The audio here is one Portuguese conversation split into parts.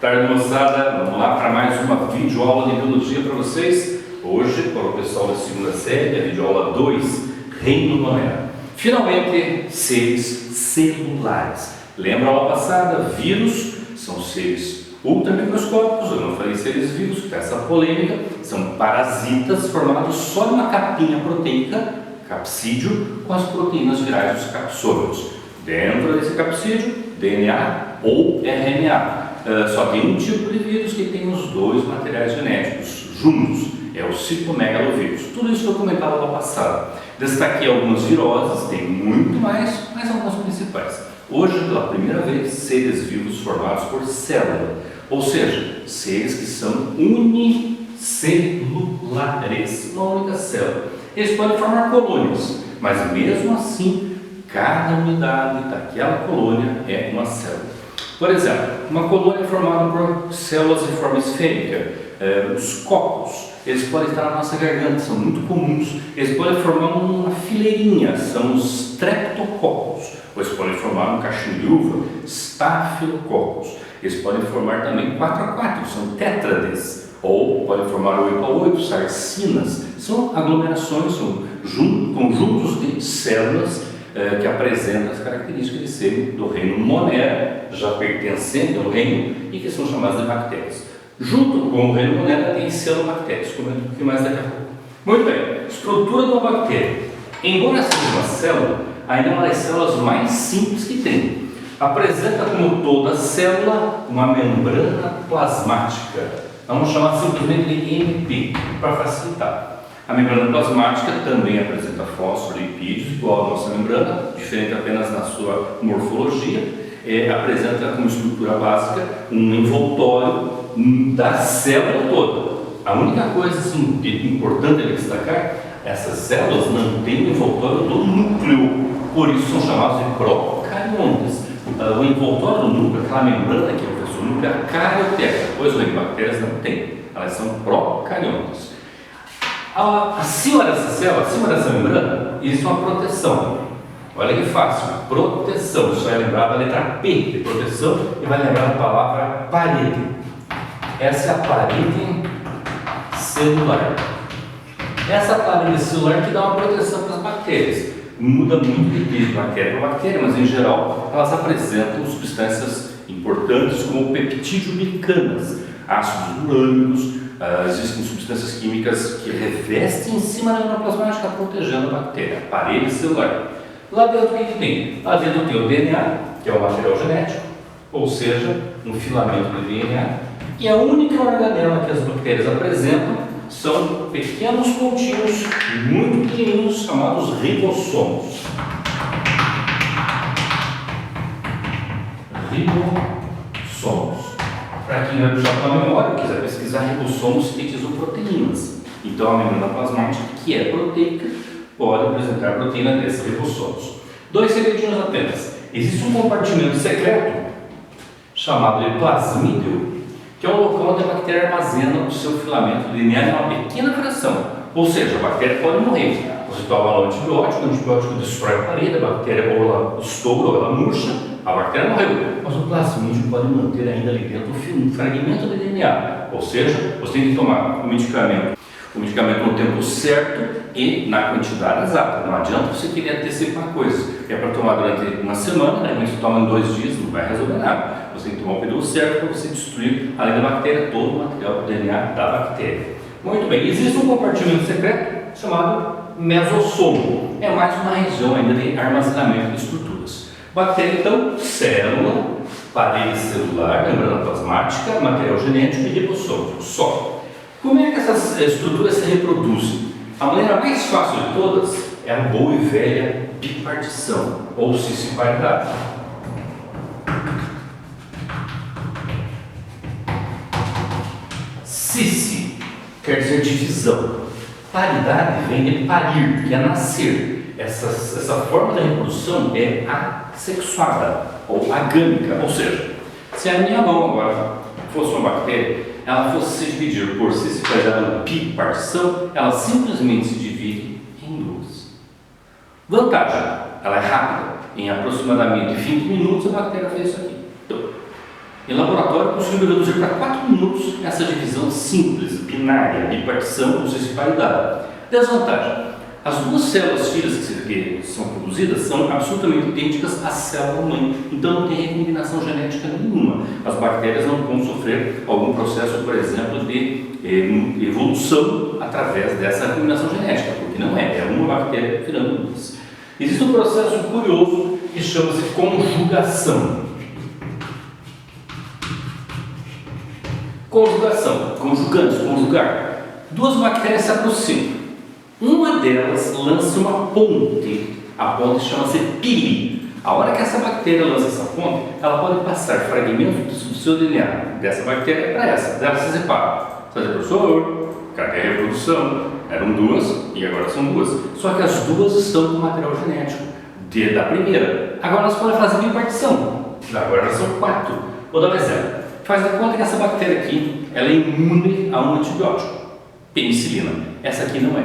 Tarde, moçada, vamos lá para mais uma videoaula de biologia para vocês. Hoje, para o pessoal da segunda série, a videoaula 2, Reino Monera. Finalmente, seres celulares. Lembra a aula passada? Vírus são seres ultramicroscópicos, eu não falei seres vivos, que é essa polêmica, são parasitas formados só de uma capinha proteica, capsídeo, com as proteínas virais dos capsômeros. Dentro desse capsídeo, DNA ou RNA. Só tem um tipo de vírus que tem os dois materiais genéticos juntos, é o citomegalovírus. Tudo isso que eu comentava lá passado. Destaquei algumas viroses, tem muito mais, mas algumas principais. Hoje, pela primeira vez, seres vivos formados por célula, ou seja, seres que são unicelulares, uma única célula. Eles podem formar colônias, mas mesmo assim, cada unidade daquela colônia é uma célula. Por exemplo, uma colônia é formada por células de forma esférica, os cocos, eles podem estar na nossa garganta, são muito comuns, eles podem formar uma fileirinha, são os streptococos, ou eles podem formar um cachinho de uva, stafilococos, eles podem formar também 4 a 4, são tétrades, ou podem formar 8 a 8, sarcinas, são aglomerações, são conjuntos de células que apresentam as características de serem do reino Monera, já pertencente ao reino, e que são chamadas de bactérias. Junto com o reino Monera tem cianobactérias, comento um pouquinho mais daqui a pouco. Muito bem, estrutura de uma bactéria. Embora seja uma célula, ainda é uma das células mais simples que tem. Apresenta, como toda célula, uma membrana plasmática. Vamos chamar simplesmente de MP, para facilitar. A membrana plasmática também apresenta fosfolipídios, igual a nossa membrana, diferente apenas na sua morfologia. Apresenta como estrutura básica um envoltório da célula toda. A única coisa assim, importante de destacar, essas células não têm o envoltório do núcleo, por isso são chamados de procariontes. O envoltório do núcleo, aquela membrana que é o núcleo, é a carioteca, pois as bactérias não têm, elas são procariontes. Acima dessa célula, acima dessa membrana, existe uma proteção. Olha que fácil, proteção. Você vai lembrar da letra P de proteção e vai lembrar da palavra parede. Essa é a parede celular. Essa parede celular que dá uma proteção para as bactérias. Muda muito de bactéria para bactéria, mas em geral elas apresentam substâncias importantes como peptídeo-bicanas, ácidos urânicos. Existem substâncias químicas que revestem em cima da membrana plasmática, protegendo a bactéria, a parede celular. Lá dentro o que tem? Lá dentro tem o DNA, que é o material genético, ou seja, um filamento de DNA, e a única organela que as bactérias apresentam são pequenos pontinhos muito pequeninos chamados ribossomos. Ribossomos. Para quem vai puxar para a memória, quiser pesquisar ribossomos, sintetizam-proteínas. Então a membrana plasmática, que é proteica, pode apresentar proteína desses ribossomos. 2 segredinhos apenas. Existe um compartimento secreto chamado de plasmídio, que é o local onde a bactéria armazena o seu filamento de DNA em uma pequena fração. Ou seja, a bactéria pode morrer. Você toma um antibiótico, o antibiótico destrói a parede, a bactéria ou ela estoura ou ela murcha, a bactéria morreu. Mas o plasmídio pode manter ainda ali dentro um fragmento de DNA. Ou seja, você tem que tomar o medicamento no tempo certo e na quantidade exata. Não adianta você querer antecipar coisas. É para tomar durante uma semana, né? Você toma em 2 dias, não vai resolver nada. Você tem que tomar o período certo para você destruir, além da bactéria, todo o material do DNA da bactéria. Muito bem, existe um compartimento secreto chamado mesossomo. É mais uma região ainda de armazenamento de estruturas. Bactéria, então, célula, parede celular, membrana plasmática, material genético e ribossomos. Só. Como é que essas estruturas se reproduzem? A maneira mais fácil de todas é a boa e velha bipartição, ou cisparidade. Cis quer dizer divisão. Paridade vem de parir, que é nascer. Essa forma de reprodução é assexuada, ou agâmica, ou seja, se a minha mão agora fosse uma bactéria, ela fosse se dividir por cisparidade bipartição, ela simplesmente se divide em 2. Vantagem, ela é rápida, em aproximadamente 20 minutos a bactéria fez isso aqui. E Em laboratório, é possível reduzir para 4 minutos essa divisão simples, binária, bipartição, disparidade. Desvantagem: as duas células filhas que são produzidas são absolutamente idênticas à célula-mãe, então não tem recombinação genética nenhuma. As bactérias não vão sofrer algum processo, por exemplo, de evolução através dessa recombinação genética, porque não é uma bactéria virando duas. Existe um processo curioso que chama-se conjugação. Conjugação, conjugantes, conjugar. Duas bactérias se aproximam. Uma delas lança uma ponte. A ponte chama-se pili. A hora que essa bactéria lança essa ponte, ela pode passar fragmentos do seu DNA dessa bactéria para essa. Dela se separa. Você vai dizer, professor, cadê a reprodução? Eram duas e agora são duas. Só que as duas estão com material genético da primeira. Agora elas podem fazer bipartição. Agora elas são 4. Vou dar um exemplo. Faz de conta que essa bactéria aqui, ela é imune a um antibiótico, penicilina. Essa aqui não é.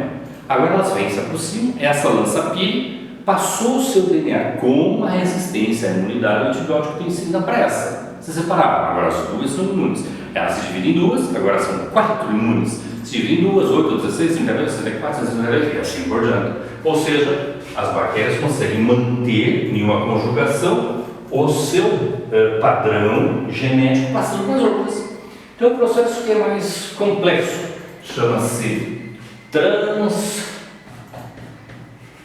Agora elas vêm, se aproximam, essa lança pili, passou o seu DNA com uma resistência à imunidade ao antibiótico penicilina para essa. Se separaram, agora as duas são imunes. Elas se dividem em duas, agora são 4 imunes. Se dividem em duas, 8, 16, 32, 64, 69 e assim por diante. Ou seja, as bactérias conseguem manter em uma conjugação o seu padrão genético passando para as outras. Então, o processo que é mais complexo chama-se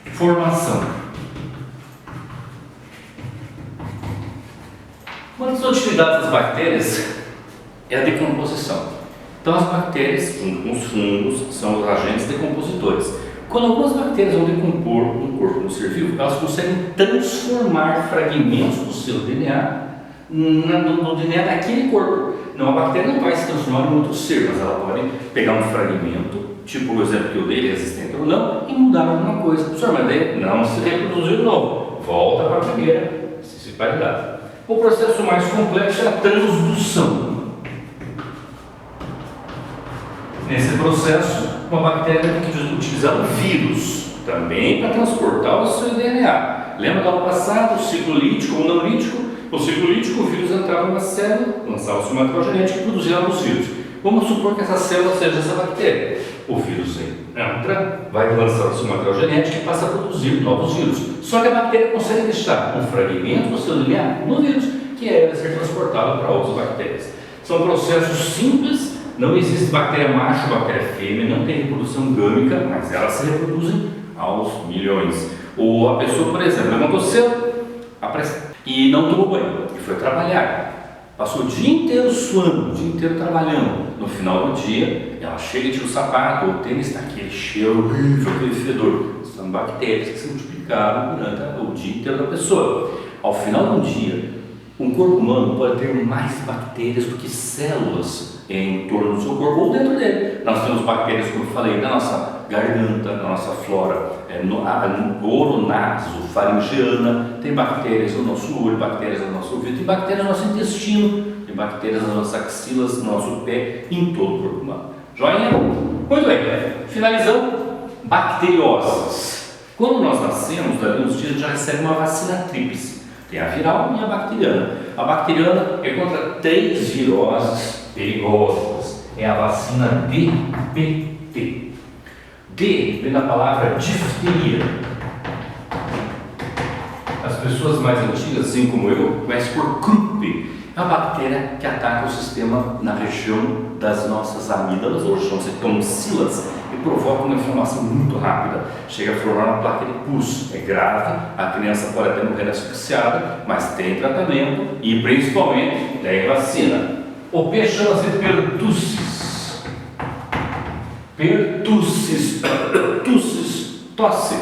transformação. Uma das utilidades das bactérias é a decomposição. Então, as bactérias, junto com os fungos, são os agentes decompositores. Quando algumas bactérias vão decompor um corpo no ser vivo, elas conseguem transformar fragmentos do seu DNA no DNA daquele corpo. Não, a bactéria não vai se transformar em outro ser, mas ela pode pegar um fragmento, tipo o exemplo que eu dei, resistente ou não, e mudar alguma coisa. Professor, mas daí não se reproduziu de novo. Volta para a primeira disparidade. O processo mais complexo é a transdução. Nesse processo, uma bactéria tem que utilizar um vírus também para transportar o seu DNA. Lembra do ano passado, o ciclo lítico ou não lítico? O ciclo lítico, o vírus entrava numa célula, lançava o seu material genético e produzia novos vírus. Vamos supor que essa célula seja essa bactéria. O vírus entra, vai lançar o seu material genético e passa a produzir novos vírus. Só que a bactéria consegue deixar um fragmento do seu DNA no vírus, que vai ser transportado para outras bactérias. São processos simples. Não existe bactéria macho, bactéria fêmea, não tem reprodução gâmica, mas elas se reproduzem aos milhões. Ou a pessoa, por exemplo, levantou cedo e não tomou banho, e foi trabalhar. Passou o dia inteiro suando, o dia inteiro trabalhando. No final do dia, ela chega e tira o sapato, o tênis está aquele cheiro horrível, aquele fedor. São bactérias que se multiplicaram durante o dia inteiro da pessoa. Ao final do dia, um corpo humano pode ter mais bactérias do que células em torno do seu corpo ou dentro dele. Nós temos bactérias, como eu falei, na nossa garganta, na nossa flora oronasofaringiana, tem bactérias no nosso olho, bactérias no nosso ouvido, tem bactérias no nosso intestino, tem bactérias nas nossas axilas, no nosso pé, em todo o corpo humano. Joinha? Muito bem. Finalizando, bacterioses. Quando nós nascemos, dali uns dias, a gente já recebe uma vacina tríplice. Tem a viral e a bacteriana. A bacteriana é contra 3 viroses perigosas. É a vacina DPT. D vem da palavra difteria. As pessoas mais antigas, assim como eu, conhecem por Krupp. É uma bactéria que ataca o sistema na região das nossas amígdalas, ou chamam-se tonsilas, e provoca uma inflamação muito rápida. Chega a formar uma placa de pus. É grave, a criança pode até morrer asfixiada, mas tem tratamento e principalmente tem vacina. O P chama-se pertussis. Pertussis, tosse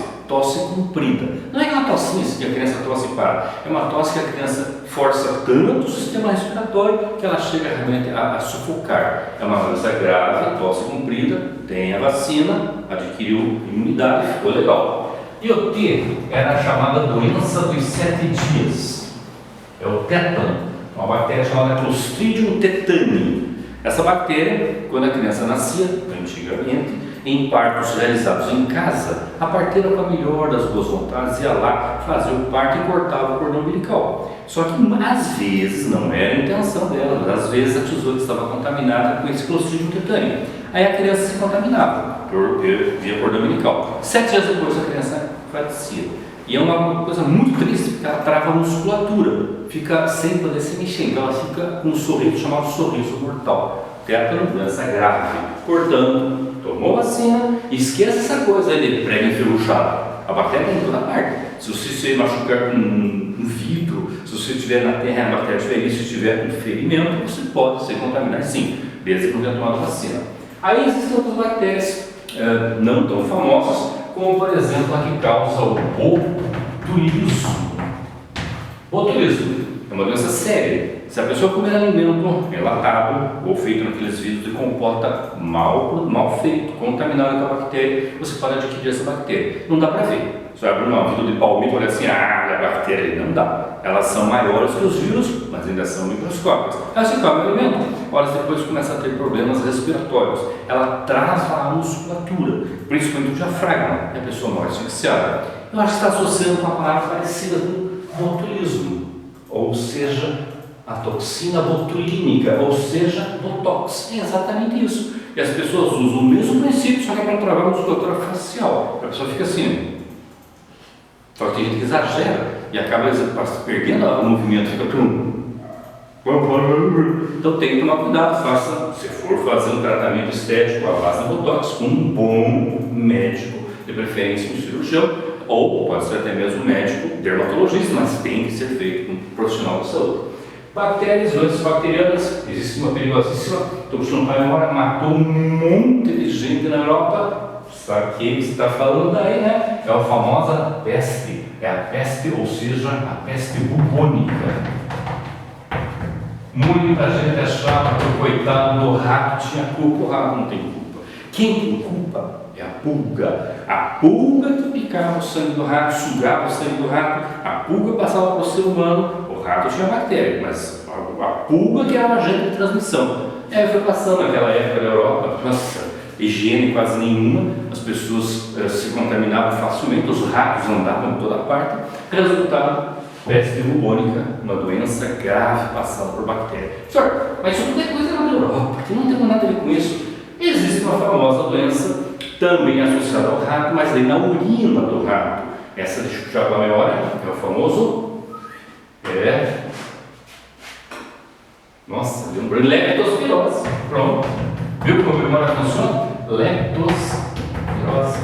comprida. Não é aquela tossinha que a criança tosse e para. É uma tosse que a criança força tanto o sistema respiratório que ela chega realmente a sufocar. É uma doença grave, tosse comprida, tem a vacina, adquiriu imunidade, ficou legal. E o T era a chamada doença dos 7 dias. É o tétano, uma bactéria chamada Clostridium tetani. Essa bactéria, quando a criança nascia, antigamente, em partos realizados em casa, a parteira, com a melhor das boas vontades, ia lá fazer o parto e cortava o cordão umbilical. Só que às vezes não era a intenção dela, às vezes a tesoura estava contaminada com esse Clostridium tetani. Aí a criança se contaminava via cordão umbilical. 7 dias depois a criança falecia. E é uma coisa muito triste, porque ela trava a musculatura, fica sem poder se mexer, então ela fica com um sorriso chamado sorriso mortal. Até uma doença grave. Portanto, tomou vacina, esqueça essa coisa aí de prego enferrujado. A bactéria tem em toda parte. Se você se machucar com um vidro, se você estiver na terra, a bactéria estiver ali, se tiver um ferimento, você pode se contaminar sim, desde que não tenha tomado vacina. Aí existem outras bactérias não tão famosas, como por exemplo a que causa o botulismo. Botulismo é uma doença séria. Se a pessoa comer alimento enlatado ou feito naqueles vidros de compota mal feito, contaminado com a bactéria, você pode adquirir essa bactéria. Não dá para ver. Você abre um vidro de palmito e olha assim, a bactéria não dá. Elas são maiores que os vírus, mas ainda são microscópicas. Ela se come o alimento, horas depois começa a ter problemas respiratórios. Ela trava a musculatura, principalmente o diafragma, e a pessoa morre asfixiada. Eu acho que está associando com uma palavra parecida com botulismo, ou seja, a toxina botulínica, ou seja, botox. É exatamente isso. E as pessoas usam o mesmo princípio, só que é para travar a musculatura facial. A pessoa fica assim. Só que tem gente que exagera e acaba perdendo o movimento, fica então tem que tomar cuidado, faça, se for fazer um tratamento estético à base de botox, com um bom médico, de preferência um cirurgião, ou pode ser até mesmo um médico dermatologista, mas tem que ser feito com um profissional de saúde. Bactérias, doenças bacterianas, existe uma perigosíssima, estou puxando para a memória, matou um monte de gente na Europa. Sabe quem está falando aí, né? É a famosa peste. É a peste, ou seja, a peste bubônica. Muita gente achava que o coitado do rato tinha culpa. O rato não tem culpa. Quem tem culpa é a pulga. A pulga que picava o sangue do rato, sugava o sangue do rato, a pulga passava para o ser humano. O rato tinha bactéria, mas a pulga que era o agente de transmissão. Foi passando naquela época da Europa, nossa, higiene quase nenhuma, as pessoas se contaminavam facilmente, os ratos andavam em toda parte. Resultado, peste bubônica, uma doença grave passada por bactéria. Senhor, mas isso tudo é coisa lá da Europa, que não tem nada a ver com isso. Existe uma famosa doença, também associada ao rato, mas aí na urina do rato. Essa, deixa eu puxar para a memória, é o famoso, nossa, lembrei, leptospirose. Pronto. Viu como a memória funciona? Leptospirose.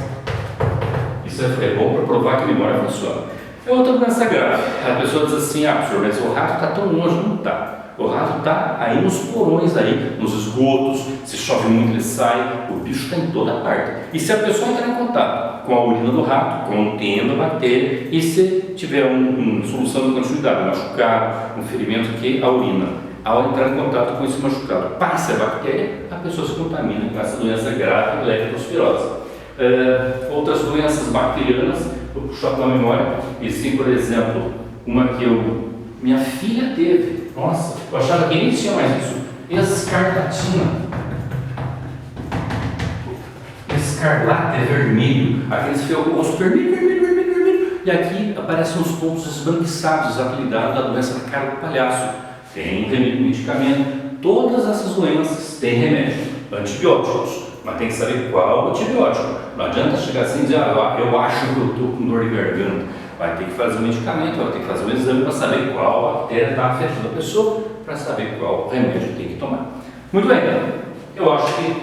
Isso é bom para provar que a memória funciona. É outra doença grave. A pessoa diz assim, professor, mas o rato está tão longe. Não está. O rato está aí nos porões, aí, nos esgotos, se chove muito ele sai, o bicho está em toda parte. E se a pessoa entrar em contato com a urina do rato, contendo a bactéria, e se tiver uma solução de continuidade, um machucado, um ferimento que a urina, ao entrar em contato com esse machucado, passa a bactéria, a pessoa se contamina com essa doença grave, leptospirose. Outras doenças bacterianas, vou puxar pela memória, existe, por exemplo, uma que minha filha teve. Nossa, eu achava que nem tinha mais isso. Escarlatina. Escarlate vermelho. Aqueles fiocos vermelho. E aqui aparecem uns pontos esbranquiçados, apelidados da doença da cara do palhaço. Tem remédio, medicamento. Todas essas doenças têm remédio. Antibióticos. Mas tem que saber qual antibiótico. Não adianta chegar assim e dizer, eu acho que eu estou com dor de garganta. Vai ter que fazer o medicamento, vai ter que fazer o exame para saber qual bactéria está afetando a pessoa, para saber qual remédio tem que tomar. Muito bem, eu acho que,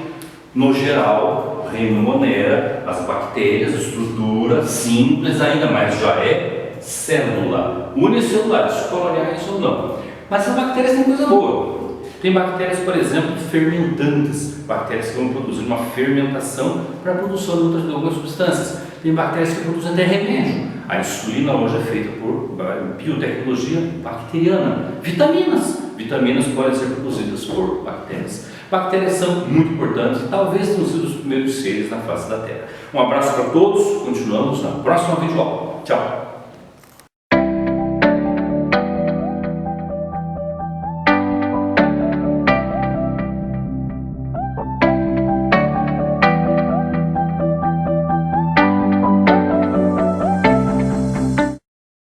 no geral, remunera as bactérias, estrutura simples ainda, mas já é célula, unicelulares, coloniais ou não. Mas as bactérias têm coisa boa. Tem bactérias, por exemplo, fermentantes, bactérias que vão produzir uma fermentação para a produção de algumas substâncias. Tem bactérias que produzem até remédio. A insulina hoje é feita por biotecnologia bacteriana. Vitaminas podem ser produzidas por bactérias. Bactérias são muito importantes e talvez tenham sido os primeiros seres na face da Terra. Um abraço para todos, continuamos na próxima videoaula. Tchau!